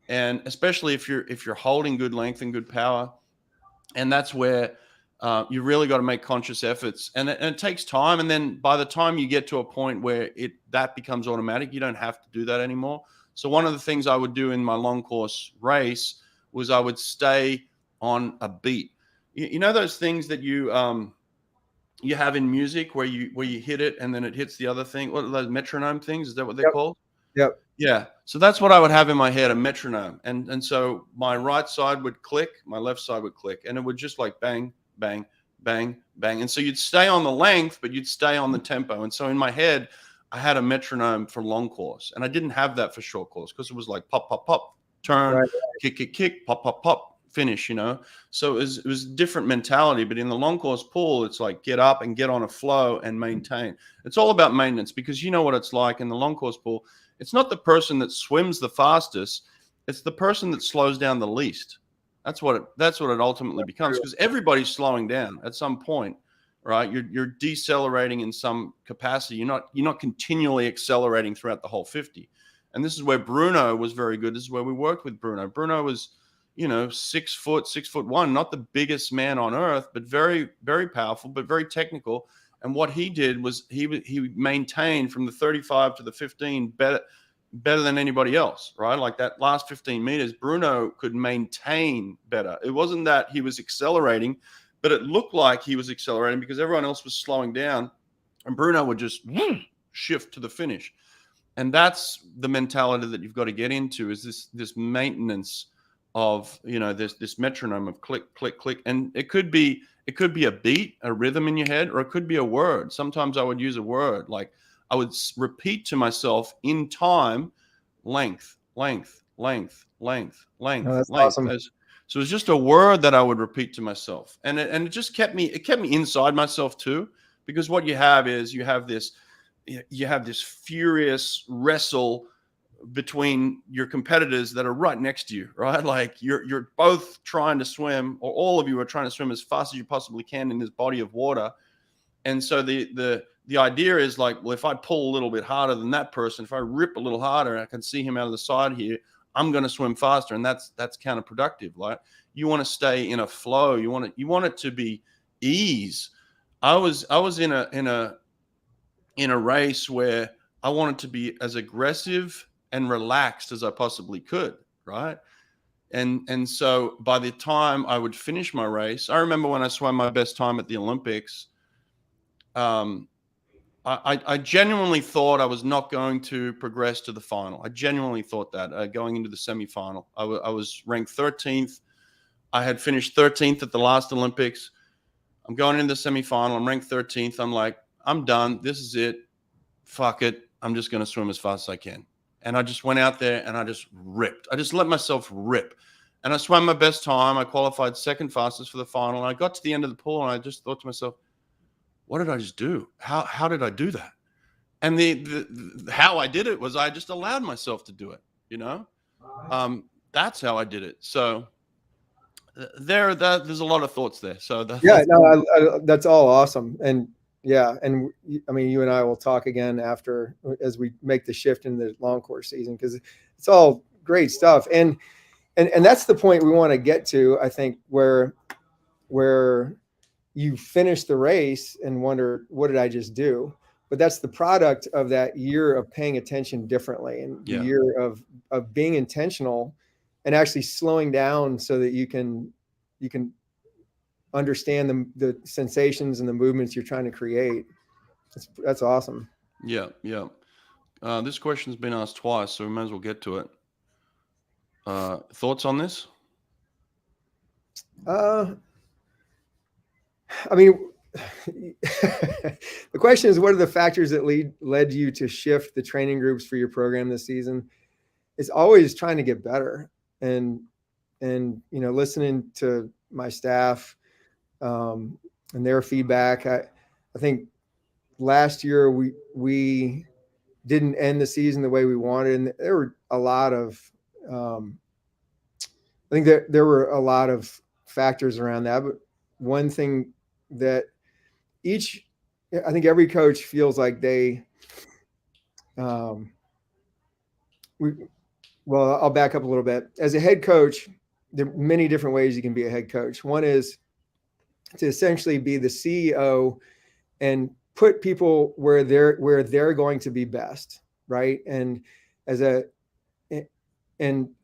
And especially if you're holding good length and good power. And that's where you really got to make conscious efforts, and it takes time. And then by the time you get to a point where that becomes automatic, you don't have to do that anymore. So one of the things I would do in my long course race was I would stay on a beat. You know those things that you have in music where you hit it and then it hits the other thing? What are those metronome things? Is that what they're called?
Yep.
Yeah. So that's what I would have in my head, a metronome. And so my right side would click, my left side would click, and it would just like bang, bang, bang, bang. And so you'd stay on the length, but you'd stay on the tempo. And so in my head, I had a metronome for long course, and I didn't have that for short course because it was like pop, pop, pop, turn,
Right.
kick, kick, kick, pop, pop, pop, finish, So it was a different mentality. But in the long course pool, it's like get up and get on a flow and maintain. It's all about maintenance, because you know what it's like in the long course pool. It's not the person that swims the fastest. It's the person that slows down the least. That's what it ultimately becomes, because everybody's slowing down at some point, right? You're decelerating in some capacity. You're not continually accelerating throughout the whole 50. And this is where Bruno was very good. This is where we worked with Bruno. Bruno was, 6'1", not the biggest man on earth, but very, very powerful, but very technical. And what he did was he maintained from the 35 to the 15 better than anybody else, right? Like that last 15 meters, Bruno could maintain better. It wasn't that he was accelerating, but it looked like he was accelerating because everyone else was slowing down, and Bruno would just shift to the finish. And that's the mentality that you've got to get into, is this maintenance of, this metronome of click, click, click. And it could be a beat, a rhythm in your head, or it could be a word. Sometimes I would use a word. Like I would repeat to myself in time, length, length, length, length, length,
Oh, that's
length.
awesome.
So it's just a word that I would repeat to myself. And it just kept me inside myself too, because what you have is you have this furious wrestle between your competitors that are right next to you, right? Like you're both trying to swim, or all of you are trying to swim as fast as you possibly can in this body of water. And so the idea is like, well, if I pull a little bit harder than that person, if I rip a little harder, I can see him out of the side here, I'm going to swim faster. And that's counterproductive. Like you want to stay in a flow. You want it to be ease. I was in a race where I wanted to be as aggressive and relaxed as I possibly could, right? And so by the time I would finish my race, I remember when I swam my best time at the Olympics, I genuinely thought I was not going to progress to the final. I genuinely thought that going into the semifinal. I was ranked 13th. I had finished 13th at the last Olympics. I'm going into the semifinal. I'm ranked 13th. I'm like, I'm done. This is it. Fuck it. I'm just going to swim as fast as I can. And I just went out there and I just ripped. I just let myself rip. And I swam my best time. I qualified second fastest for the final. And I got to the end of the pool and I just thought to myself, what did I just do? How did I do that? And the how I did it was I just allowed myself to do it, That's how I did it. So there's a lot of thoughts there. So
that's all awesome. And yeah, and I mean, you and I will talk again after, as we make the shift in the long course season, because it's all great stuff. And that's the point we want to get to, I think, where you finish the race and wonder, what did I just do? But that's the product of that year of paying attention differently, and the year of being intentional and actually slowing down so that you can understand the sensations and the movements you're trying to create. That's awesome.
Yeah. This question's been asked twice, so we may as well get to it. Thoughts on this?
I mean, the question is, what are the factors that led you to shift the training groups for your program this season? It's always trying to get better, and listening to my staff and their feedback. I think last year we didn't end the season the way we wanted, and there were a lot of I think there were a lot of factors around that. But one thing that I think every coach feels like they, well, I'll back up a little bit. As a head coach, there are many different ways you can be a head coach. One is to essentially be the CEO and put people where they're going to be best, right? And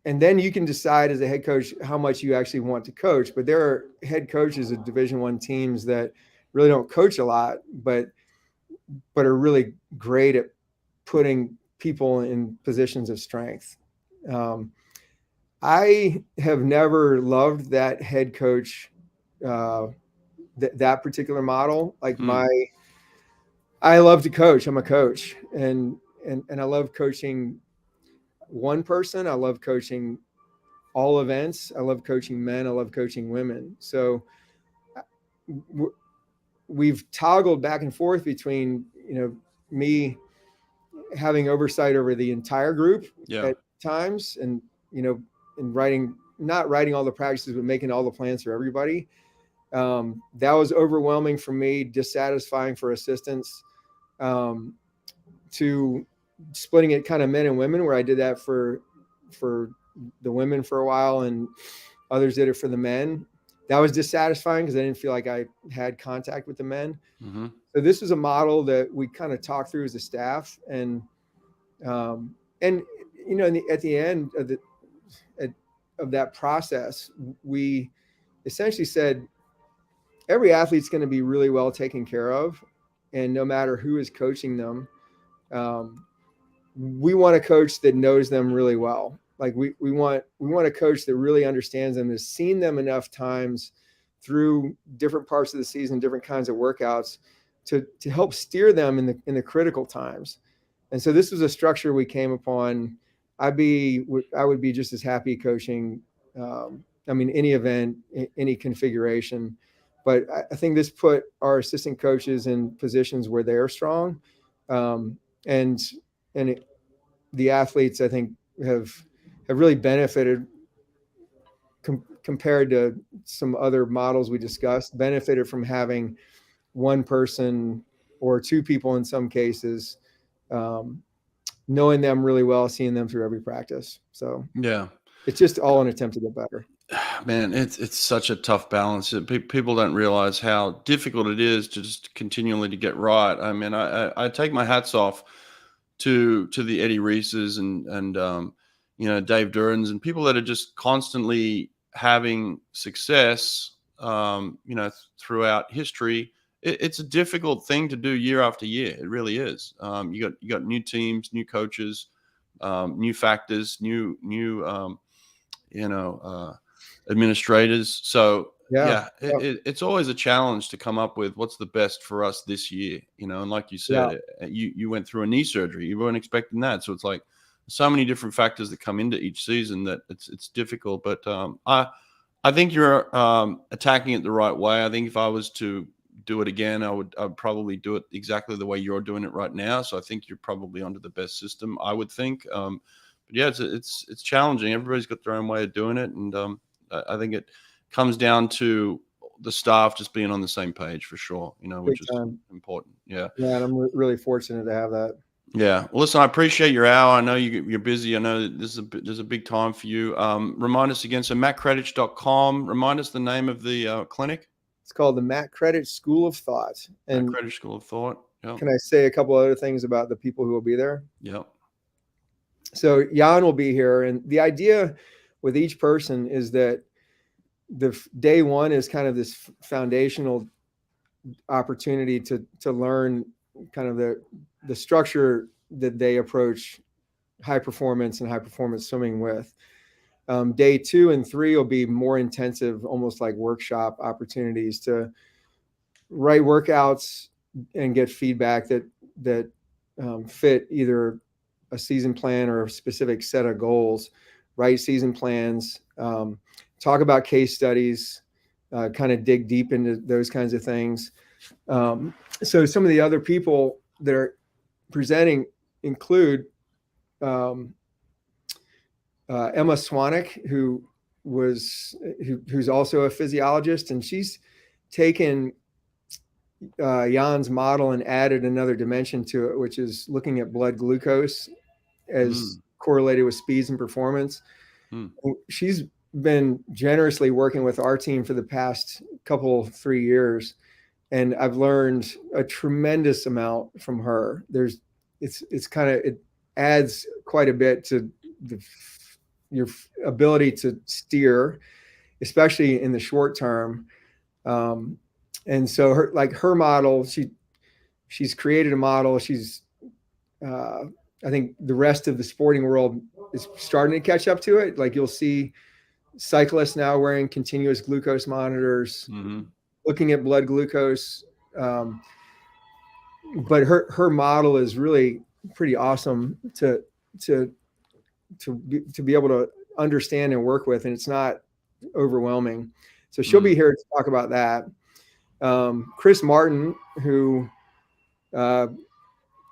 then you can decide as a head coach how much you actually want to coach. But there are head coaches of Division I teams that really don't coach a lot, but are really great at putting people in positions of strength. I have never loved that head coach, that particular model. Like I love to coach. I'm a coach, and I love coaching one person. I love coaching all events. I love coaching men. I love coaching women. So we've toggled back and forth between, me having oversight over the entire group at times, and, and not writing all the practices, but making all the plans for everybody. That was overwhelming for me, dissatisfying for assistants, to splitting it kind of men and women, where I did that for the women for a while and others did it for the men. That was dissatisfying because I didn't feel like I had contact with the men.
Mm-hmm.
So this was a model that we kind of talked through as a staff, and at the end of that process, we essentially said every athlete's going to be really well taken care of, and no matter who is coaching them, we want a coach that knows them really well. Like we want a coach that really understands them, has seen them enough times through different parts of the season, different kinds of workouts, to help steer them in the critical times. And so this was a structure we came upon. I would be just as happy coaching, any event, any configuration. But I think this put our assistant coaches in positions where they're strong, and the athletes, I think, have really benefited compared to some other models we discussed, benefited from having one person or two people in some cases, knowing them really well, seeing them through every practice. So
yeah,
it's just all an attempt to get better.
Man, it's such a tough balance. People don't realize how difficult it is to just continually to get right. I mean, I take my hats off to the Eddie Reeses and Dave Durans and people that are just constantly having success, throughout history. It's a difficult thing to do year after year. It really is. You got new teams, new coaches, new factors, new administrators. So it's always a challenge to come up with what's the best for us this year, and like you said, you went through a knee surgery. You weren't expecting that. So it's like so many different factors that come into each season that it's difficult. But I think you're attacking it the right way. I think if I was to do it again, I'd probably do it exactly the way you're doing it right now. So I think you're probably onto the best system, I would think. But yeah, it's challenging. Everybody's got their own way of doing it, and I think it comes down to the staff just being on the same page for sure, which is important. Yeah.
Yeah. And I'm really fortunate to have that.
Yeah. Well, listen, I appreciate your hour. I know you're busy. I know there's a big time for you. Remind us again. So MattKredich.com. Remind us the name of the clinic.
It's called the Matt Kredich School of Thought. And
Matt Kredich School of Thought. Yep.
Can I say a couple other things about the people who will be there?
Yep.
So Jan will be here. And the idea with each person is that the day one is kind of this foundational opportunity to learn kind of the structure they approach high performance and high performance swimming with. Day 2 and 3 will be more intensive, almost like workshop opportunities to write workouts and get feedback that fit either a season plan or a specific set of goals. Write season plans, talk about case studies, kind of dig deep into those kinds of things. So some of the other people that are presenting include Emma Swanek, who's also a physiologist, and she's taken Jan's model and added another dimension to it, which is looking at blood glucose as correlated with speeds and performance. She's been generously working with our team for the past 3 years, and I've learned a tremendous amount from her. It adds quite a bit to your ability to steer, especially in the short term. And so her model, she's created a model. I think the rest of the sporting world is starting to catch up to it. Like, you'll see cyclists now wearing continuous glucose monitors, looking at blood glucose. But her model is really pretty awesome to be able to understand and work with, and it's not overwhelming. So she'll be here to talk about that. Chris Martin, who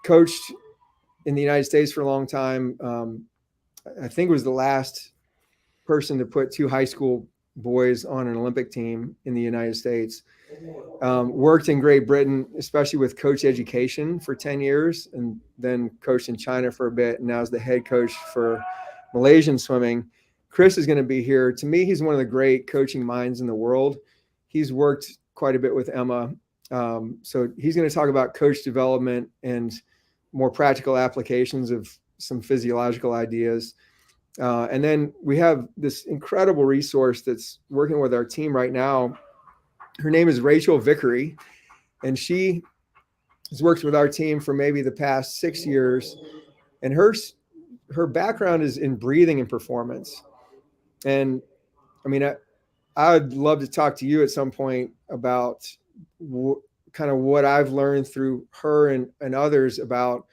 coached in the United States for a long time, I think was the last person to put 2 high school boys on an Olympic team in the United States. Worked in Great Britain, especially with coach education for 10 years, and then coached in China for a bit, and now is the head coach for Malaysian swimming. Chris is going to be here. To me, he's one of the great coaching minds in the world. He's worked quite a bit with Emma. So he's going to talk about coach development and more practical applications of some physiological ideas. And then we have this incredible resource that's working with our team right now. Her name is Rachel Vickery, and she has worked with our team for maybe the past 6 years. And her background is in breathing and performance. And I mean, I'd love to talk to you at some point about kind of what I've learned through her and others about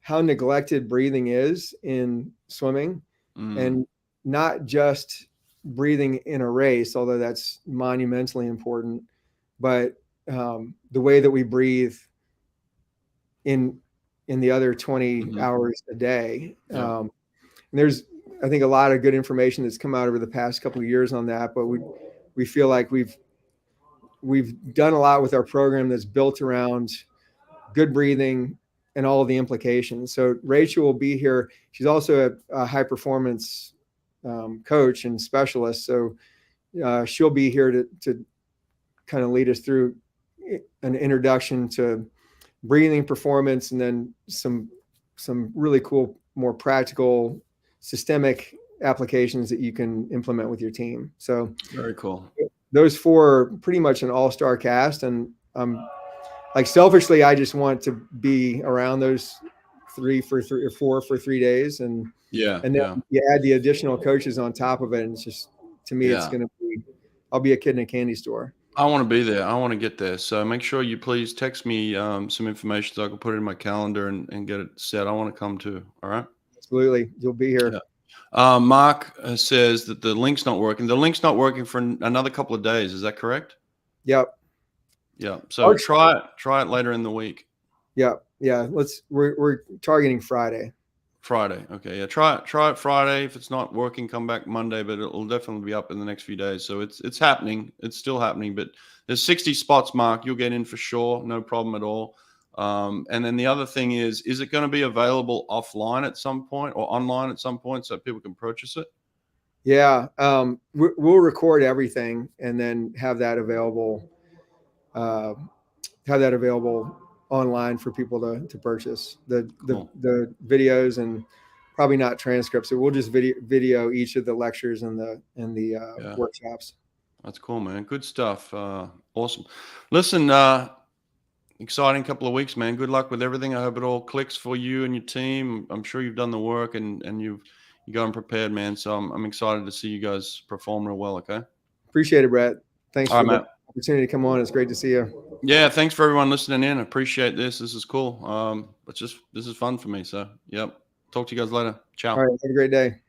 how neglected breathing is in swimming, and not just breathing in a race, although that's monumentally important, but the way that we breathe in the other 20 hours a day. And there's, I think, a lot of good information that's come out over the past couple of years on that, but we feel like we've done a lot with our program that's built around good breathing and all of the implications. So Rachel will be here. She's also a high performance coach and specialist. So she'll be here to kind of lead us through an introduction to breathing performance, and then some really cool, more practical, systemic applications that you can implement with your team. So
very cool.
Those 4 are pretty much an all-star cast, and like, selfishly, I just want to be around those 3 or 4 for 3 days, and then you add the additional coaches on top of it, and it's just, to me, it's going to be, I'll be a kid in a candy store.
I want to be there. I want to get there. So make sure you please text me some information so I can put it in my calendar and get it set. I want to come too. All right.
Absolutely. You'll be here.
Yeah. Mark says that the link's not working. The link's not working for another couple of days. Is that correct?
Yep.
Yeah. So try it later in the week.
Yeah. Yeah. We're targeting Friday.
Okay. Yeah. Try it Friday. If it's not working, come back Monday, but it'll definitely be up in the next few days. So it's happening. It's still happening, but there's 60 spots, Mark. You'll get in for sure. No problem at all. And then the other thing is it going to be available offline at some point or online at some point so people can purchase it?
Yeah. We'll record everything and then have that available online for people to purchase the videos, and probably not transcripts. So we'll just video each of the lectures and the workshops.
That's cool, man. Good stuff. Awesome. Listen, exciting couple of weeks, man. Good luck with everything. I hope it all clicks for you and your team. I'm sure you've done the work and you're going prepared, man. So I'm excited to see you guys perform real well. Okay.
Appreciate it, Brett. Thanks
All
for
right,
the opportunity to come on. It's great to see you.
Yeah. Thanks for everyone listening in. I appreciate this. This is cool. This is fun for me. So, yep. Talk to you guys later. Ciao.
All right. Have a great day.